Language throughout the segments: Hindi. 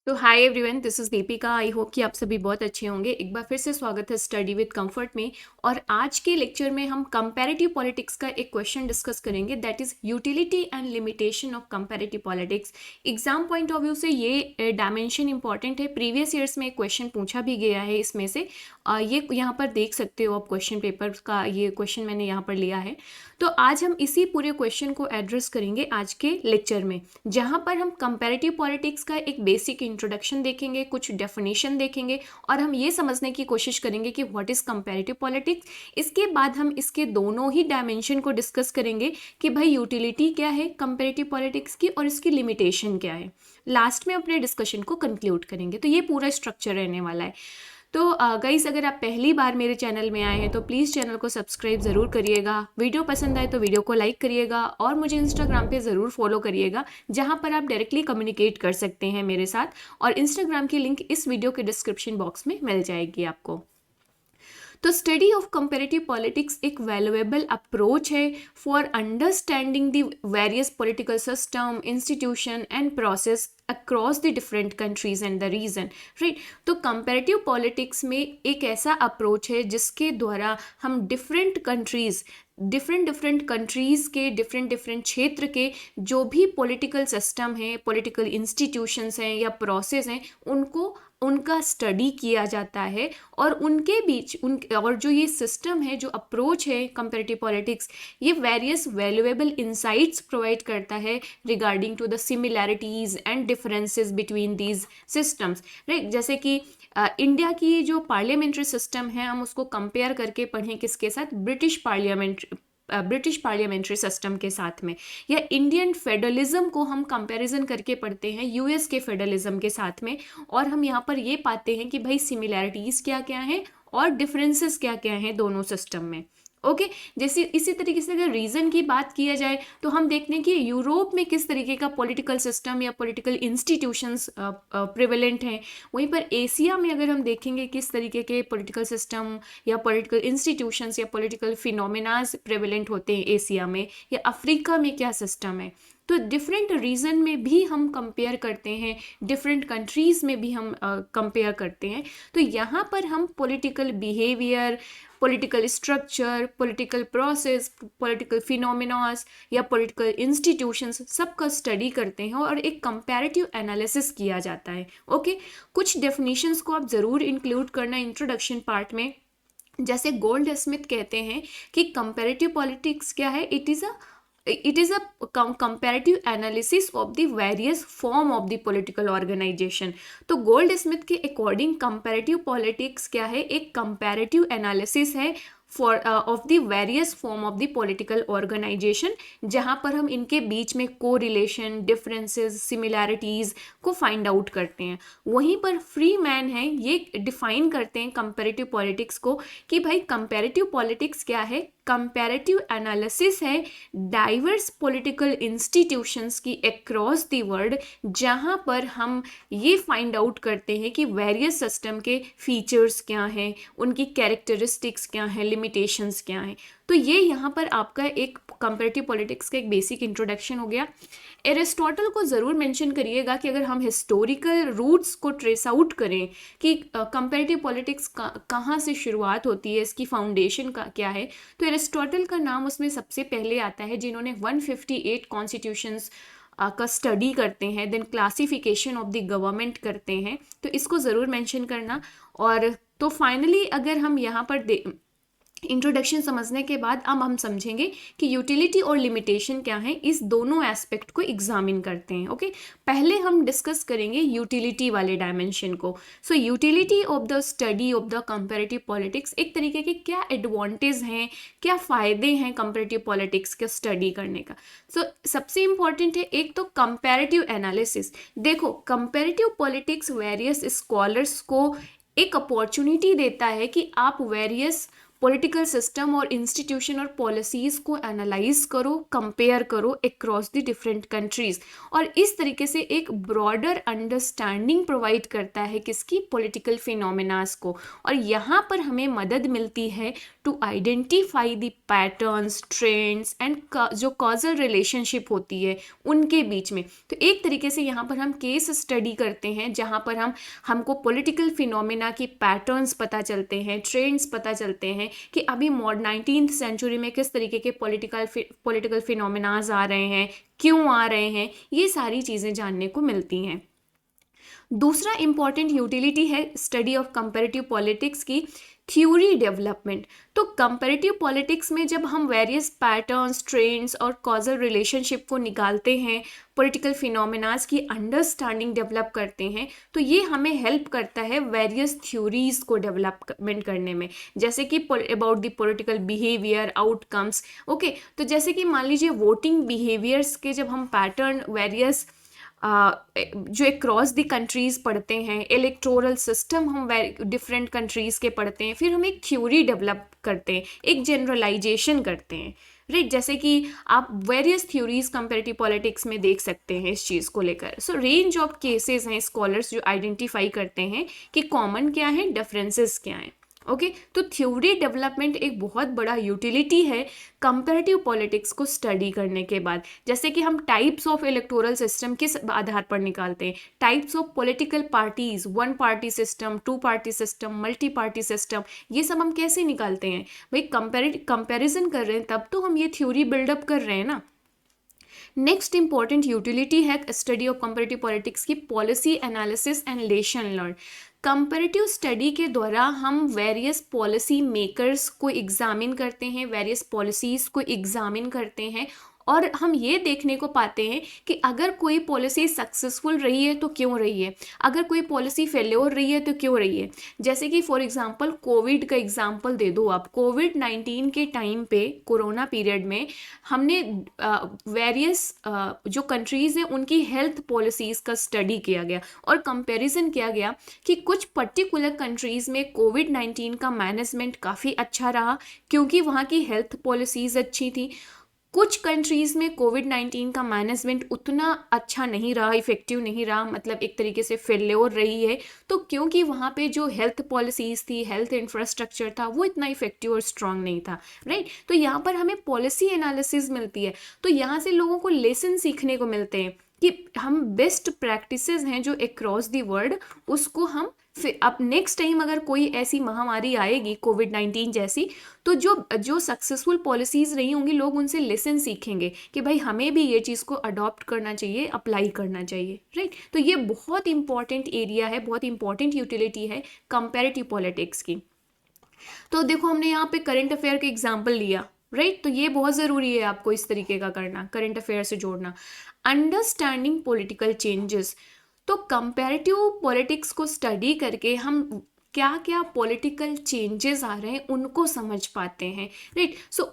तो hi everyone, this is Deepika. I hope कि आप सभी बहुत अच्छे होंगे। एक बार फिर से स्वागत है स्टडी विद कंफर्ट में। और आज के लेक्चर में हम कंपैरेटिव पॉलिटिक्स का एक क्वेश्चन डिस्कस करेंगे, that is utility and limitation of comparative politics. Exam point of view से ये डायमेंशन इंपॉर्टेंट है। प्रीवियस ईयर्स में एक क्वेश्चन पूछा भी गया है इसमें से। ये यहाँ पर देख सकते हो आप, क्वेश्चन पेपर का ये क्वेश्चन मैंने यहाँ पर लिया है। तो आज हम इसी पूरे क्वेश्चन को एड्रेस करेंगे आज के लेक्चर में, जहाँ पर हम कंपैरेटिव पॉलिटिक्स का एक बेसिक इंट्रोडक्शन देखेंगे, कुछ डेफिनेशन देखेंगे और हम ये समझने की कोशिश करेंगे कि व्हाट इज़ कंपैरेटिव पॉलिटिक्स। इसके बाद हम इसके दोनों ही डायमेंशन को डिस्कस करेंगे कि भाई यूटिलिटी क्या है कंपैरेटिव पॉलिटिक्स की और इसकी लिमिटेशन क्या है। लास्ट में अपने डिस्कशन को कंक्लूड करेंगे। तो ये पूरा स्ट्रक्चर रहने वाला है। तो गाइस, अगर आप पहली बार मेरे चैनल में आए हैं तो प्लीज़ चैनल को सब्सक्राइब ज़रूर करिएगा। वीडियो पसंद आए तो वीडियो को लाइक करिएगा और मुझे इंस्टाग्राम पे ज़रूर फॉलो करिएगा, जहाँ पर आप डायरेक्टली कम्युनिकेट कर सकते हैं मेरे साथ। और इंस्टाग्राम की लिंक इस वीडियो के डिस्क्रिप्शन बॉक्स में मिल जाएगी आपको। तो स्टडी ऑफ कंपैरेटिव पॉलिटिक्स एक वैल्यूएबल अप्रोच है for understanding the various political system, institution and process across the different countries and the region, right. तो कंपैरेटिव पॉलिटिक्स में एक ऐसा अप्रोच है जिसके द्वारा हम डिफरेंट कंट्रीज के डिफरेंट क्षेत्र के जो भी पॉलिटिकल सिस्टम है, पॉलिटिकल इंस्टीट्यूशंस हैं या प्रोसेस हैं, उनका स्टडी किया जाता है और उनके बीच और जो ये सिस्टम है, जो अप्रोच है कंपैरेटिव पॉलिटिक्स, ये वेरियस वैल्यूएबल इंसाइट्स प्रोवाइड करता है regarding to the similarities and differences between these systems, right. जैसे कि इंडिया की जो पार्लियामेंट्री सिस्टम है, हम उसको कंपेयर करके पढ़ें किसके साथ, ब्रिटिश पार्लियामेंट्री सिस्टम के साथ में, या इंडियन फेडरलिज्म को हम कंपैरिजन करके पढ़ते हैं यूएस के फेडरलिज्म के साथ में, और हम यहाँ पर ये पाते हैं कि भाई सिमिलैरिटीज़ क्या क्या हैं और डिफरेंसेस क्या क्या हैं दोनों सिस्टम में। ओके जैसे इसी तरीके से अगर रीजन की बात किया जाए तो हम देखते हैं कि यूरोप में किस तरीके का पॉलिटिकल सिस्टम या पॉलिटिकल इंस्टीट्यूशंस प्रिवेलेंट हैं। वहीं पर एशिया में अगर हम देखेंगे किस तरीके के पॉलिटिकल सिस्टम या पॉलिटिकल इंस्टीट्यूशंस या पॉलिटिकल फिनोमेनाज प्रिवेलेंट होते हैं एशिया में, या अफ्रीका में क्या सिस्टम है। तो डिफरेंट रीजन में भी हम कंपेयर करते हैं, डिफरेंट कंट्रीज़ में भी हम कंपेयर करते हैं। तो यहाँ पर हम political behaviour, political structure, political process, political phenomenas या पॉलिटिकल इंस्टीट्यूशंस सबका स्टडी करते हैं और एक कंपैरेटिव एनालिसिस किया जाता है। ओके कुछ डेफिनेशंस को आप ज़रूर इंक्लूड करना इंट्रोडक्शन पार्ट में। जैसे गोल्ड स्मिथ कहते हैं कि कंपैरेटिव पॉलिटिक्स क्या है, it is a comparative analysis of the various form of the political organization। तो गोल्ड स्मिथ के अकॉर्डिंग कंपैरेटिव पॉलिटिक्स क्या है, एक कंपैरेटिव एनालिसिस है for of the various form of the political organisation, जहाँ पर हम इनके बीच में को रिलेशन, डिफरेंसेस, सिमिलैरिटीज़ को फाइंड आउट करते हैं। वहीं पर फ्री मैन है, ये डिफाइन करते हैं कंपैरेटिव पॉलिटिक्स को कि भाई कंपैरेटिव पॉलिटिक्स क्या है, कंपैरेटिव एनालिसिस है डाइवर्स पॉलिटिकल इंस्टीट्यूशंस की अक्रॉस द वर्ल्ड, जहाँ पर हम ये फाइंड आउट करते हैं कि वेरियस सिस्टम के फीचर्स क्या हैं, उनकी कैरेक्टरिस्टिक्स क्या हैं, लिमिटेशंस क्या हैं। तो ये यहाँ पर आपका एक कंपैरेटिव पॉलिटिक्स का एक बेसिक इंट्रोडक्शन हो गया। एरिस्टोटल को ज़रूर मेंशन करिएगा कि अगर हम हिस्टोरिकल रूट्स को ट्रेस आउट करें कि कंपैरेटिव पॉलिटिक्स कहाँ से शुरुआत होती है, इसकी फाउंडेशन का क्या है, तो एरिस्टोटल का नाम उसमें सबसे पहले आता है, जिन्होंने 158 कॉन्स्टिट्यूशंस का स्टडी करते हैं, then classification of the government करते हैं। तो इसको ज़रूर मेंशन करना। और तो फाइनली अगर हम यहाँ पर इंट्रोडक्शन समझने के बाद अब हम समझेंगे कि यूटिलिटी और लिमिटेशन क्या है, इस दोनों एस्पेक्ट को एग्जामिन करते हैं। ओके पहले हम डिस्कस करेंगे यूटिलिटी वाले डायमेंशन को। सो utility of the study of the comparative politics, एक तरीके के क्या एडवांटेज हैं, क्या फ़ायदे हैं कंपैरेटिव पॉलिटिक्स का स्टडी करने का। सो सबसे इम्पॉर्टेंट है एक तो कंपैरेटिव एनालिसिस। देखो कंपैरेटिव पॉलिटिक्स वेरियस स्कॉलर्स को एक अपॉर्चुनिटी देता है कि आप वेरियस पॉलिटिकल सिस्टम और इंस्टीट्यूशन और पॉलिसीज़ को एनालाइज करो, कंपेयर करो अक्रॉस द डिफरेंट कंट्रीज़, और इस तरीके से एक ब्रॉडर अंडरस्टैंडिंग प्रोवाइड करता है किसकी, पॉलिटिकल फिनोमेनास को। और यहाँ पर हमें मदद मिलती है to identify the patterns, trends and जो कॉजल रिलेशनशिप होती है उनके बीच में। तो एक तरीके से यहाँ पर हम केस स्टडी करते हैं जहाँ पर हमको पॉलिटिकल फिनोमेना की पैटर्न्स पता चलते हैं, ट्रेंड्स पता चलते हैं कि अभी 19th सेंचुरी में किस तरीके के पॉलिटिकल फिनोमेनाज आ रहे हैं, क्यों आ रहे हैं, ये सारी चीज़ें जानने को मिलती हैं। दूसरा इंपॉर्टेंट यूटिलिटी है स्टडी ऑफ कंपैरेटिव पॉलिटिक्स की थ्योरी डेवलपमेंट। तो कंपैरेटिव पॉलिटिक्स में जब हम वेरियस पैटर्न्स, ट्रेंड्स और कॉजल रिलेशनशिप को निकालते हैं, पॉलिटिकल फिनोमेनास की अंडरस्टैंडिंग डेवलप करते हैं, तो ये हमें हेल्प करता है वेरियस थ्योरीज को डेवलपमेंट करने में, जैसे कि about the political behaviour, outcomes. Okay, तो जैसे कि मान लीजिए वोटिंग बिहेवियर्स के जब हम पैटर्न वेरियस जो अक्रॉस द कंट्रीज़ पढ़ते हैं, इलेक्टोरल सिस्टम हम डिफरेंट कंट्रीज़ के पढ़ते हैं, फिर हम एक थ्योरी डेवलप करते हैं, एक जनरलाइजेशन करते हैं, राइट। जैसे कि आप वेरियस थ्योरीज कंपैरेटिव पॉलिटिक्स में देख सकते हैं इस चीज़ को लेकर। सो रेंज ऑफ केसेस हैं स्कॉलर्स जो आइडेंटिफाई करते हैं कि कॉमन क्या है, डिफरेंसेस क्या हैं। ओके, तो थ्योरी डेवलपमेंट एक बहुत बड़ा यूटिलिटी है कंपैरेटिव पॉलिटिक्स को स्टडी करने के बाद। जैसे कि हम टाइप्स ऑफ इलेक्टोरल सिस्टम किस आधार पर निकालते हैं, types of political parties, one party system, two party system, multi party system, ये सब हम कैसे निकालते हैं भाई, कंपैरिजन कर रहे हैं तब तो हम ये थ्योरी बिल्डअप कर रहे हैं ना। नेक्स्ट इंपॉर्टेंट यूटिलिटी है स्टडी ऑफ कंपैरेटिव पॉलिटिक्स की policy analysis and lesson learn. Comparative study के द्वारा हम वेरियस पॉलिसी मेकर्स को एग्जामिन करते हैं, वेरियस पॉलिसीज़ को एग्जामिन करते हैं, और हम ये देखने को पाते हैं कि अगर कोई पॉलिसी सक्सेसफुल रही है तो क्यों रही है, अगर कोई पॉलिसी फेल्योर रही है तो क्यों रही है। जैसे कि फॉर एग्जांपल कोविड का एग्जांपल दे दो आप। कोविड-19 के टाइम पे, कोरोना पीरियड में, हमने वेरियस जो कंट्रीज़ हैं उनकी हेल्थ पॉलिसीज़ का स्टडी किया गया और कंपैरिजन किया गया कि कुछ पर्टिकुलर कंट्रीज़ में कोविड-19 का मैनेजमेंट काफ़ी अच्छा रहा क्योंकि वहाँ की हेल्थ पॉलिसीज़ अच्छी थी। कुछ कंट्रीज़ में कोविड-19 का मैनेजमेंट उतना अच्छा नहीं रहा, इफ़ेक्टिव नहीं रहा, मतलब एक तरीके से फेल्योर रही है, तो क्योंकि वहाँ पे जो हेल्थ पॉलिसीज़ थी, हेल्थ इंफ्रास्ट्रक्चर था, वो इतना इफ़ेक्टिव और स्ट्रांग नहीं था, राइट। तो यहाँ पर हमें पॉलिसी एनालिसिस मिलती है, तो यहाँ से लोगों को लेसन सीखने को मिलते हैं कि हम बेस्ट प्रैक्टिसेस हैं जो अक्रॉस द वर्ल्ड, उसको हम फिर अब नेक्स्ट टाइम अगर कोई ऐसी महामारी आएगी कोविड-19 जैसी, तो जो सक्सेसफुल पॉलिसीज़ रही होंगी, लोग उनसे लेसन सीखेंगे कि भाई हमें भी ये चीज़ को अडॉप्ट करना चाहिए, अप्लाई करना चाहिए, राइट। तो ये बहुत इंपॉर्टेंट एरिया है, बहुत इंपॉर्टेंट यूटिलिटी है कंपैरेटिव पॉलिटिक्स की। तो देखो हमने यहाँ पे करंट अफेयर के एग्जाम्पल लिया, राइट। तो ये बहुत ज़रूरी है आपको इस तरीके का करना, करंट अफेयर से जोड़ना। अंडरस्टैंडिंग पॉलिटिकल चेंजेस, तो कंपैरेटिव पॉलिटिक्स को स्टडी करके हम क्या क्या पॉलिटिकल चेंजेस आ रहे हैं उनको समझ पाते हैं, right. So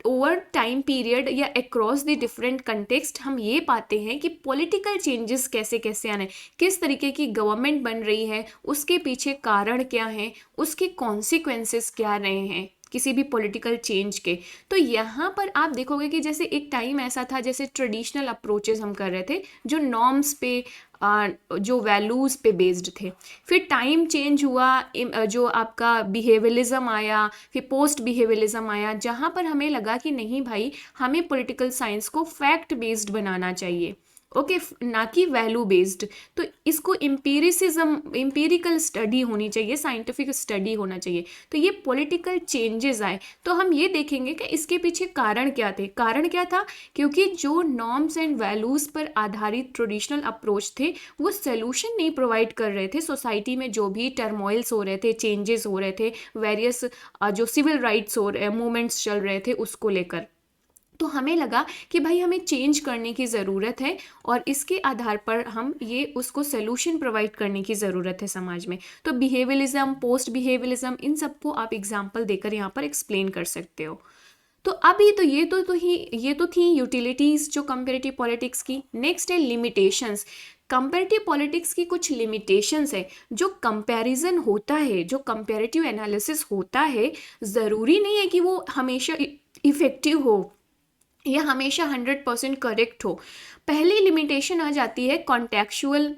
over time period या अक्रॉस द डिफरेंट कंटेक्स्ट हम ये पाते हैं कि पॉलिटिकल चेंजेस कैसे कैसे आने, किस तरीके की गवर्नमेंट बन रही है, उसके पीछे कारण क्या हैं, उसके कॉन्सिक्वेंसेस क्या रहे हैं किसी भी पॉलिटिकल चेंज के। तो यहाँ पर आप देखोगे कि जैसे एक टाइम ऐसा था जैसे ट्रेडिशनल अप्रोचेस हम कर रहे थे जो नॉर्म्स पे जो वैल्यूज़ पे बेस्ड थे, फिर टाइम चेंज हुआ, जो आपका बिहेवियलिज्म आया, फिर पोस्ट बिहेवियलिज्म आया, जहाँ पर हमें लगा कि नहीं भाई हमें पॉलिटिकल साइंस को फैक्ट बेस्ड बनाना चाहिए, ओके, ना कि वैल्यू बेस्ड। तो इसको एम्पिरिकल स्टडी होनी चाहिए, साइंटिफिक स्टडी होना चाहिए। तो ये पॉलिटिकल चेंजेस आए तो हम ये देखेंगे कि इसके पीछे कारण क्या थे। कारण क्या था, क्योंकि जो नॉर्म्स एंड वैल्यूज़ पर आधारित ट्रेडिशनल अप्रोच थे वो सोल्यूशन नहीं प्रोवाइड कर रहे थे सोसाइटी में, जो भी टर्मोइल्स हो रहे थे, चेंजेस हो रहे थे, वेरियस जो सिविल राइट्स मूवमेंट्स चल रहे थे उसको लेकर। तो हमें लगा कि भाई हमें चेंज करने की ज़रूरत है और इसके आधार पर हम ये उसको सोल्यूशन प्रोवाइड करने की ज़रूरत है समाज में। तो बिहेवियलिज्म, पोस्ट बिहेवियलिज्म, इन सबको आप एग्जांपल देकर यहाँ पर एक्सप्लेन कर सकते हो। तो अभी तो ये तो थी यूटिलिटीज़ जो कंपैरेटिव पॉलिटिक्स की। नेक्स्ट है लिमिटेशंस। कंपैरेटिव पॉलिटिक्स की कुछ लिमिटेशंस है। जो कंपैरिजन होता है, जो कंपैरेटिव एनालिसिस होता है, ज़रूरी नहीं है कि वो हमेशा इफ़ेक्टिव हो या हमेशा 100% करेक्ट हो। पहली लिमिटेशन आ जाती है contextual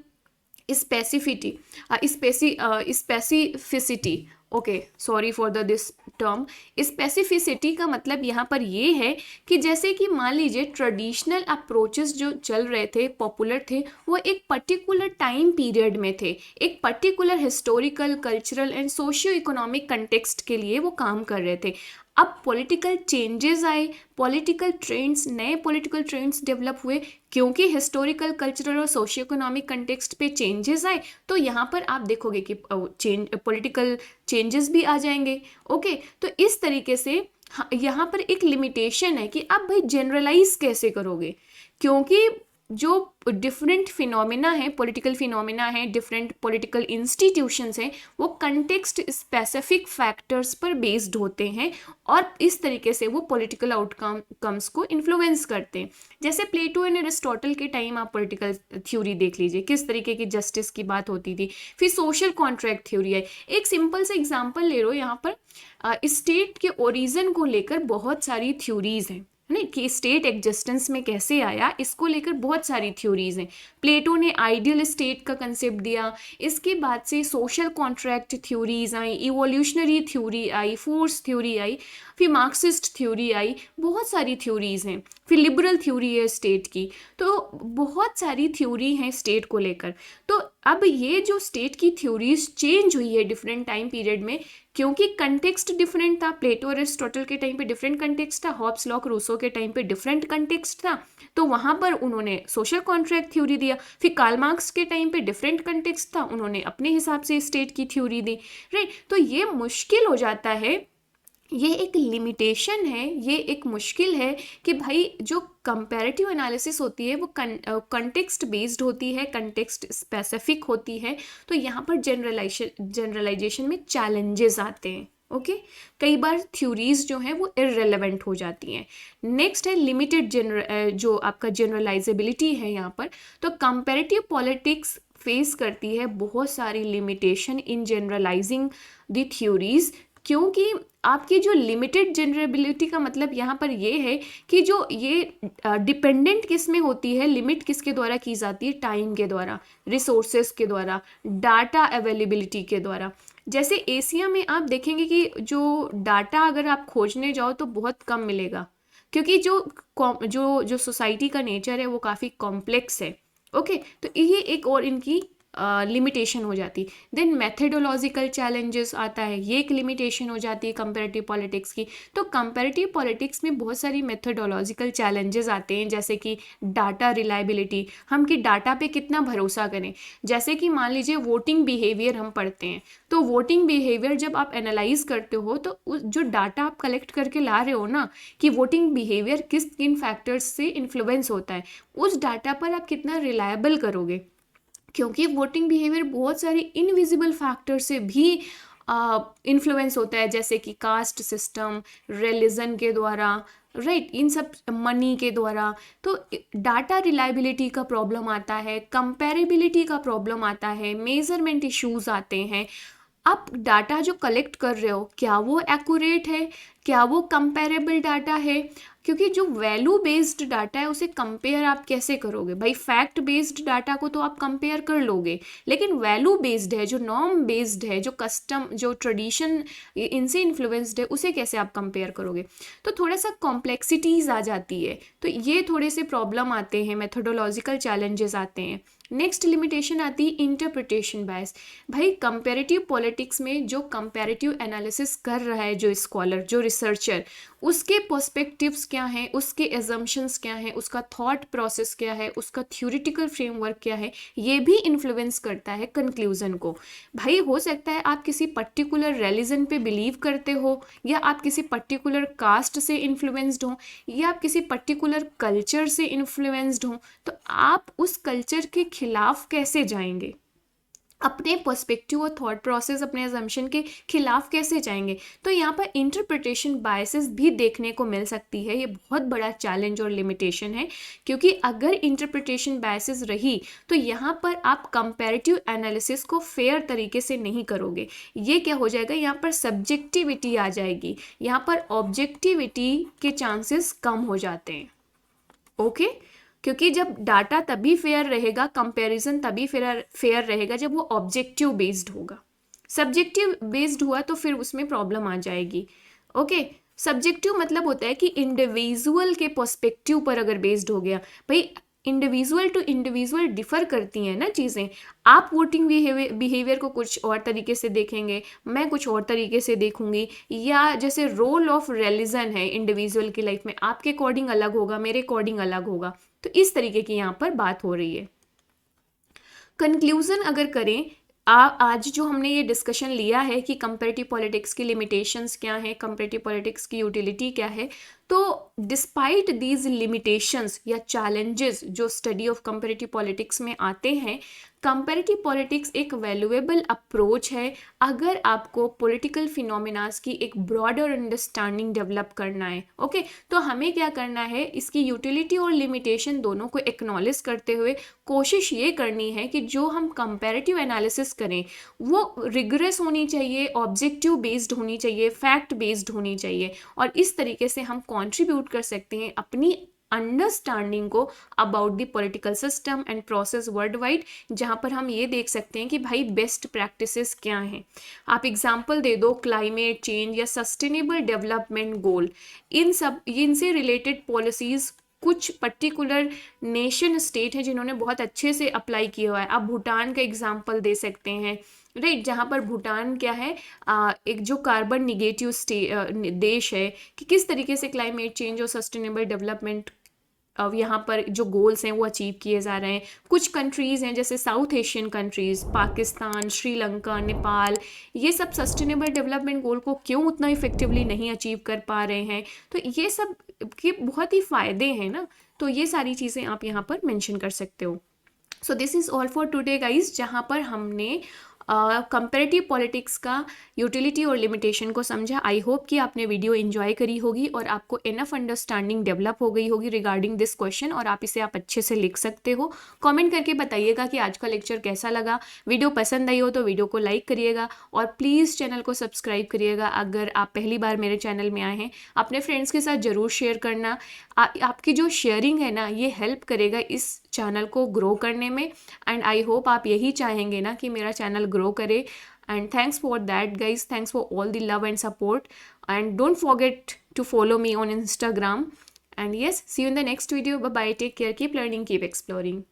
specifity specificity. Okay, sorry for the this term. Specificity का मतलब यहाँ पर ये है कि जैसे कि मान लीजिए ट्रेडिशनल अप्रोचेस जो चल रहे थे, पॉपुलर थे, वो एक पर्टिकुलर टाइम पीरियड में थे, एक particular historical, cultural and socio economic context के लिए वो काम कर रहे थे। अब पॉलिटिकल चेंजेस आए, पॉलिटिकल ट्रेंड्स, नए पॉलिटिकल ट्रेंड्स डेवलप हुए, क्योंकि हिस्टोरिकल, कल्चरल और सोशियो इकोनॉमिक कंटेक्स्ट पे चेंजेस आए, तो यहाँ पर आप देखोगे कि पॉलिटिकल चेंजेस भी आ जाएंगे। ओके, तो इस तरीके से यहाँ पर एक लिमिटेशन है कि आप भाई जनरलाइज कैसे करोगे, क्योंकि जो डिफरेंट फिनोमिना है, पॉलिटिकल फिनोमिना है, डिफरेंट पॉलिटिकल इंस्टीट्यूशंस हैं, वो कंटेक्स्ट स्पेसिफिक फैक्टर्स पर बेस्ड होते हैं और इस तरीके से वो पॉलिटिकल आउटकम्स को इन्फ्लुएंस करते हैं। जैसे प्लेटो एंड एरिस्टोटल के टाइम आप पॉलिटिकल थ्योरी देख लीजिए, किस तरीके की जस्टिस की बात होती थी। फिर सोशल कॉन्ट्रैक्ट थ्योरी है। एक सिंपल सा एग्जाम्पल ले लो यहाँ पर, स्टेट के ओरिजिन को लेकर बहुत सारी थ्योरीज हैं, नहीं कि स्टेट एग्जिस्टेंस में कैसे आया, इसको लेकर बहुत सारी थ्योरीज हैं। प्लेटो ने आइडियल स्टेट का कंसेप्ट दिया, इसके बाद से सोशल कॉन्ट्रैक्ट थ्योरीज आई, इवोल्यूशनरी थ्योरी आई, फोर्स थ्योरी आई, फिर मार्क्सिस्ट थ्योरी आई, बहुत सारी थ्योरीज हैं। फिर लिबरल थ्योरी है स्टेट की, तो बहुत सारी थ्योरी हैं स्टेट को लेकर। तो अब ये जो स्टेट की थ्योरीज चेंज हुई है डिफरेंट टाइम पीरियड में, क्योंकि कंटेक्स्ट डिफरेंट था। प्लेटो और एरिस्टोटल के टाइम पे डिफरेंट कंटेक्स्ट था, हॉब्स, लॉक, रूसो के टाइम पे डिफरेंट कंटेक्स्ट था, तो वहाँ पर उन्होंने सोशल कॉन्ट्रैक्ट थ्योरी दिया। फिर कार्ल मार्क्स के टाइम पे डिफरेंट कंटेक्स्ट था, उन्होंने अपने हिसाब से स्टेट की थ्योरी दी, राइट। तो ये मुश्किल हो जाता है, ये एक लिमिटेशन है, ये एक मुश्किल है कि भाई जो कंपैरेटिव एनालिसिस होती है वो कंटेक्स्ट बेस्ड होती है, कंटेक्स्ट स्पेसिफिक होती है, तो यहाँ पर जनरलाइजेशन में चैलेंजेस आते हैं। ओके, कई बार थ्योरीज जो हैं वो इररेलेवेंट हो जाती हैं। नेक्स्ट है लिमिटेड जो आपका जनरलाइजेबिलिटी है यहाँ पर। तो कंपैरेटिव पॉलिटिक्स फेस करती है बहुत सारी limitation in generalising the theories, क्योंकि आपकी जो लिमिटेड जनरेबिलिटी का मतलब यहाँ पर ये है कि जो ये डिपेंडेंट किस में होती है, लिमिट किसके द्वारा की जाती है, टाइम के द्वारा, रिसोर्सेज के द्वारा, डाटा अवेलेबिलिटी के द्वारा। जैसे एशिया में आप देखेंगे कि जो डाटा अगर आप खोजने जाओ तो बहुत कम मिलेगा, क्योंकि जो सोसाइटी का नेचर है वो काफ़ी कॉम्प्लेक्स है। ओके, तो ये एक और इनकी लिमिटेशन हो जाती। देन मेथडोलॉजिकल चैलेंजेस आता है, ये एक लिमिटेशन हो जाती है कंपैरेटिव पॉलिटिक्स की। तो कंपैरेटिव पॉलिटिक्स में बहुत सारी मेथडोलॉजिकल चैलेंजेस आते हैं, जैसे कि डाटा रिलायबिलिटी, हम कि डाटा पे कितना भरोसा करें। जैसे कि मान लीजिए वोटिंग बिहेवियर हम पढ़ते हैं, तो वोटिंग बिहेवियर जब आप एनालाइज करते हो तो जो डाटा आप कलेक्ट करके ला रहे हो ना, कि वोटिंग बिहेवियर किन फैक्टर्स से इन्फ्लुएंस होता है, उस डाटा पर आप कितना रिलायबल करोगे, क्योंकि वोटिंग बिहेवियर बहुत सारे इनविजिबल फैक्टर से भी इन्फ्लुएंस होता है, जैसे कि कास्ट सिस्टम, रिलीजन के द्वारा, राइट, इन सब, मनी के द्वारा। तो डाटा रिलायबिलिटी का प्रॉब्लम आता है, कंपेरेबिलिटी का प्रॉब्लम आता है, मेजरमेंट इश्यूज आते हैं। आप डाटा जो कलेक्ट कर रहे हो, क्या वो एक्यूरेट है, क्या वो कंपेरेबल डाटा है, क्योंकि जो वैल्यू बेस्ड डाटा है उसे कंपेयर आप कैसे करोगे भाई। फैक्ट बेस्ड डाटा को तो आप कंपेयर कर लोगे, लेकिन वैल्यू बेस्ड है, जो नॉर्म बेस्ड है, जो कस्टम, जो ट्रेडिशन इनसे इन्फ्लुएंस्ड है, उसे कैसे आप कंपेयर करोगे। तो थोड़ा सा कॉम्प्लेक्सिटीज आ जाती है, तो ये थोड़े से प्रॉब्लम आते हैं, मेथोडोलॉजिकल चैलेंजेस आते हैं। नेक्स्ट लिमिटेशन आती है इंटरप्रिटेशन बायस। भाई कंपैरेटिव पॉलिटिक्स में जो कंपैरेटिव एनालिसिस कर रहा है, जो स्कॉलर, जो रिसर्चर, उसके पर्सपेक्टिव्स क्या हैं, उसके एजम्पशंस क्या हैं, उसका थॉट प्रोसेस क्या है, उसका थ्योरेटिकल फ्रेमवर्क क्या है, ये भी इन्फ्लुएंस करता है कंक्लूजन को। भाई हो सकता है आप किसी पर्टिकुलर रिलीजन पे बिलीव करते हो, या आप किसी पर्टिकुलर कास्ट से इन्फ्लुएंस्ड हो, या आप किसी पर्टिकुलर कल्चर से इन्फ्लुएंस्ड हो, तो आप उस कल्चर के खिलाफ कैसे जाएंगे। अपने पर्सपेक्टिव और थॉट प्रोसेस, अपने अजम्पशन के खिलाफ कैसे जाएंगे। तो यहाँ पर इंटरप्रिटेशन बायसेस भी देखने को मिल सकती है। ये बहुत बड़ा चैलेंज और लिमिटेशन है, क्योंकि अगर इंटरप्रिटेशन बायसेस रही तो यहाँ पर आप कंपैरेटिव एनालिसिस को फेयर तरीके से नहीं करोगे। ये क्या हो जाएगा, यहाँ पर सब्जेक्टिविटी आ जाएगी, यहाँ पर ऑब्जेक्टिविटी के चांसेस कम हो जाते हैं। ओके, क्योंकि जब डाटा तभी फेयर रहेगा, कंपैरिजन तभी फेयर रहेगा जब वो ऑब्जेक्टिव बेस्ड होगा। सब्जेक्टिव बेस्ड हुआ तो फिर उसमें प्रॉब्लम आ जाएगी। ओके, सब्जेक्टिव मतलब होता है कि इंडिविजुअल के पर्सपेक्टिव पर अगर बेस्ड हो गया, भाई इंडिविजुअल टू इंडिविजुअल डिफर करती हैं ना चीज़ें। आप वोटिंग बिहेवियर को कुछ और तरीके से देखेंगे, मैं कुछ और तरीके से देखूंगी, या जैसे रोल ऑफ रिलीजन है इंडिविजुअल की लाइफ में, आपके अकॉर्डिंग अलग होगा, मेरे अकॉर्डिंग अलग होगा। तो इस तरीके की यहाँ पर बात हो रही है। कंक्लूजन अगर करें, आज जो हमने ये डिस्कशन लिया है कि कंपैरेटिव पॉलिटिक्स की लिमिटेशंस क्या है, कंपैरेटिव पॉलिटिक्स की यूटिलिटी क्या है, तो डिस्पाइट दीज लिमिटेशंस या चैलेंजेस जो स्टडी ऑफ कंपैरेटिव पॉलिटिक्स में आते हैं, कंपैरेटिव पॉलिटिक्स एक वैल्यूएबल अप्रोच है अगर आपको पॉलिटिकल फिनोमिनास की एक ब्रॉडर अंडरस्टैंडिंग डेवलप करना है। ओके, तो हमें क्या करना है, इसकी यूटिलिटी और लिमिटेशन दोनों को एक्नॉलेज करते हुए कोशिश ये करनी है कि जो हम कंपैरेटिव एनालिसिस करें वो रिगरस होनी चाहिए, ऑब्जेक्टिव बेस्ड होनी चाहिए, फैक्ट बेस्ड होनी चाहिए, और इस तरीके से हम कंट्रीब्यूट कर सकते हैं अपनी अंडरस्टैंडिंग को about the political system and process world wide, जहाँ पर हम ये देख सकते हैं कि भाई बेस्ट प्रैक्टिसेस क्या हैं। आप एग्जांपल दे दो, क्लाइमेट चेंज या सस्टेनेबल डेवलपमेंट गोल, इनसे रिलेटेड पॉलिसीज़ कुछ पर्टिकुलर नेशन स्टेट है जिन्होंने बहुत अच्छे से अप्लाई किया हुआ है। आप भूटान का एग्जांपल दे सकते हैं, राइट, जहाँ पर भूटान क्या है, एक जो कार्बन निगेटिव देश है, कि किस तरीके से क्लाइमेट चेंज और सस्टेनेबल डेवलपमेंट अब यहाँ पर जो गोल्स हैं वो अचीव किए जा रहे हैं। कुछ कंट्रीज़ हैं जैसे south Asian countries, Pakistan, Sri Lanka, Nepal, ये सब सस्टेनेबल डेवलपमेंट गोल को क्यों उतना इफेक्टिवली नहीं अचीव कर पा रहे हैं। तो ये सब के बहुत ही फ़ायदे हैं ना, तो ये सारी चीज़ें आप यहाँ पर मेंशन कर सकते हो। So this is all for today guys, जहाँ पर हमने कंपैरेटिव पॉलिटिक्स का यूटिलिटी और लिमिटेशन को समझा। आई होप कि आपने वीडियो एंजॉय करी होगी और आपको इनफ अंडरस्टैंडिंग डेवलप हो गई होगी रिगार्डिंग दिस क्वेश्चन, और आप इसे अच्छे से लिख सकते हो। कमेंट करके बताइएगा कि आज का लेक्चर कैसा लगा। वीडियो पसंद आई हो तो वीडियो को लाइक करिएगा, और प्लीज़ चैनल को सब्सक्राइब करिएगा। अगर आप पहली बार मेरे चैनल में आए हैं, अपने फ्रेंड्स के साथ ज़रूर शेयर करना। आपकी जो शेयरिंग है ना, ये हेल्प करेगा इस चैनल को ग्रो करने में, एंड आई होप आप यही चाहेंगे ना कि मेरा चैनल ग्रो करे। And thanks for that guys, thanks for all the love and support, and don't forget to follow me on Instagram. And yes, see you in the next video. Bye bye, take care, keep learning, keep exploring.